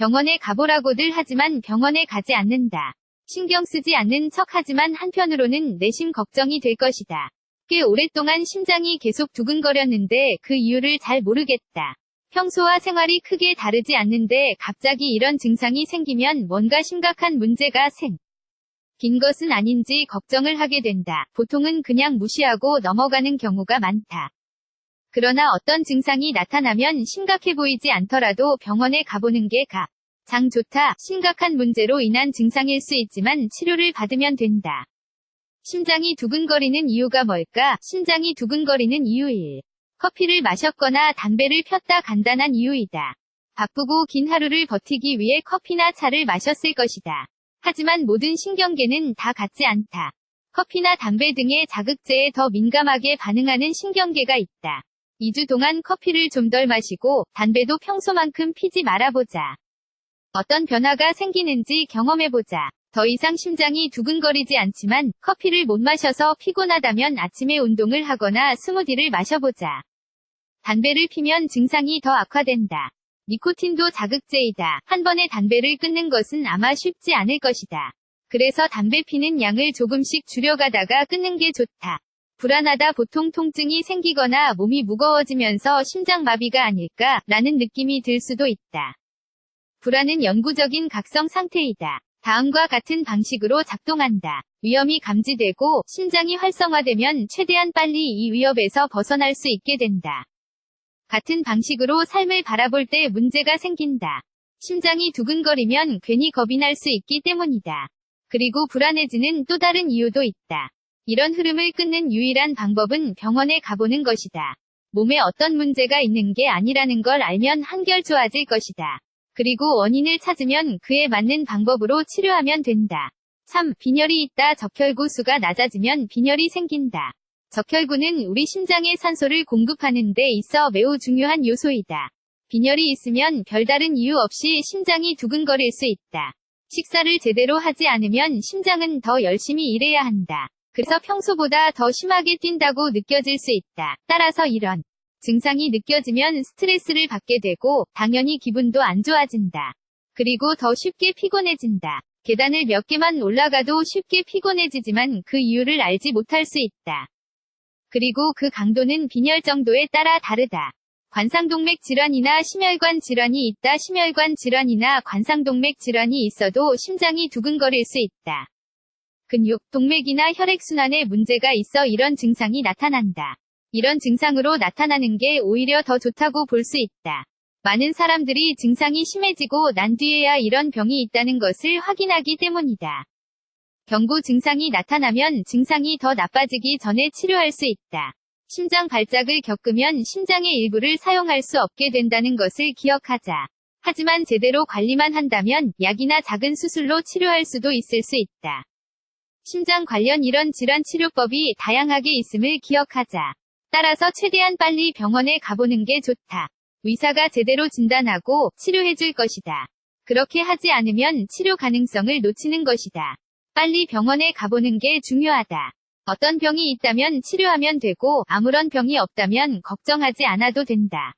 병원에 가보라고들 하지만 병원에 가지 않는다. 신경 쓰지 않는 척 하지만 한편으로는 내심 걱정이 될 것이다. 꽤 오랫동안 심장이 계속 두근거렸는데 그 이유를 잘 모르겠다. 평소와 생활이 크게 다르지 않는데 갑자기 이런 증상이 생기면 뭔가 심각한 문제가 생긴 것은 아닌지 걱정을 하게 된다. 보통은 그냥 무시하고 넘어가는 경우가 많다. 그러나 어떤 증상이 나타나면 심각해 보이지 않더라도 병원에 가보는 게 가장 좋다. 심각한 문제로 인한 증상일 수 있지만 치료를 받으면 된다. 심장이 두근거리는 이유가 뭘까? 심장이 두근거리는 이유 1. 커피를 마셨거나 담배를 폈다. 간단한 이유이다. 바쁘고 긴 하루를 버티기 위해 커피나 차를 마셨을 것이다. 하지만 모든 신경계는 다 같지 않다. 커피나 담배 등의 자극제에 더 민감하게 반응하는 신경계가 있다. 2주 동안 커피를 좀 덜 마시고 담배도 평소만큼 피지 말아보자. 어떤 변화가 생기는지 경험해보자. 더 이상 심장이 두근거리지 않지만 커피를 못 마셔서 피곤하다면 아침에 운동을 하거나 스무디를 마셔보자. 담배를 피면 증상이 더 악화된다. 니코틴도 자극제이다. 한 번에 담배를 끊는 것은 아마 쉽지 않을 것이다. 그래서 담배 피는 양을 조금씩 줄여가다가 끊는 게 좋다. 불안하다. 보통 통증이 생기거나 몸이 무거워지면서 심장마비가 아닐까 라는 느낌이 들 수도 있다. 불안은 영구적인 각성 상태이다. 다음과 같은 방식으로 작동한다. 위험이 감지되고 심장이 활성화되면 최대한 빨리 이 위협에서 벗어날 수 있게 된다. 같은 방식으로 삶을 바라볼 때 문제가 생긴다. 심장이 두근거리면 괜히 겁이 날 수 있기 때문이다. 그리고 불안해지는 또 다른 이유도 있다. 이런 흐름을 끊는 유일한 방법은 병원에 가보는 것이다. 몸에 어떤 문제가 있는 게 아니라는 걸 알면 한결 좋아질 것이다. 그리고 원인을 찾으면 그에 맞는 방법으로 치료하면 된다. 3. 빈혈이 있다. 적혈구 수가 낮아지면 빈혈이 생긴다. 적혈구는 우리 심장에 산소를 공급하는 데 있어 매우 중요한 요소이다. 빈혈이 있으면 별다른 이유 없이 심장이 두근거릴 수 있다. 식사를 제대로 하지 않으면 심장은 더 열심히 일해야 한다. 그래서 평소보다 더 심하게 뛴다고 느껴질 수 있다. 따라서 이런 증상이 느껴지면 스트레스를 받게 되고 당연히 기분도 안 좋아진다. 그리고 더 쉽게 피곤해진다. 계단을 몇 개만 올라가도 쉽게 피곤해지지만 그 이유를 알지 못할 수 있다. 그리고 그 강도는 빈혈 정도에 따라 다르다. 관상동맥 질환이나 심혈관 질환이 있다. 심혈관 질환이나 관상동맥 질환이 있어도 심장이 두근거릴 수 있다. 근육, 동맥이나 혈액순환에 문제가 있어 이런 증상이 나타난다. 이런 증상으로 나타나는 게 오히려 더 좋다고 볼 수 있다. 많은 사람들이 증상이 심해지고 난 뒤에야 이런 병이 있다는 것을 확인하기 때문이다. 경고 증상이 나타나면 증상이 더 나빠지기 전에 치료할 수 있다. 심장 발작을 겪으면 심장의 일부를 사용할 수 없게 된다는 것을 기억하자. 하지만 제대로 관리만 한다면 약이나 작은 수술로 치료할 수도 있을 수 있다. 심장 관련 이런 질환 치료법이 다양하게 있음을 기억하자. 따라서 최대한 빨리 병원에 가보는 게 좋다. 의사가 제대로 진단하고 치료해줄 것이다. 그렇게 하지 않으면 치료 가능성을 놓치는 것이다. 빨리 병원에 가보는 게 중요하다. 어떤 병이 있다면 치료하면 되고 아무런 병이 없다면 걱정하지 않아도 된다.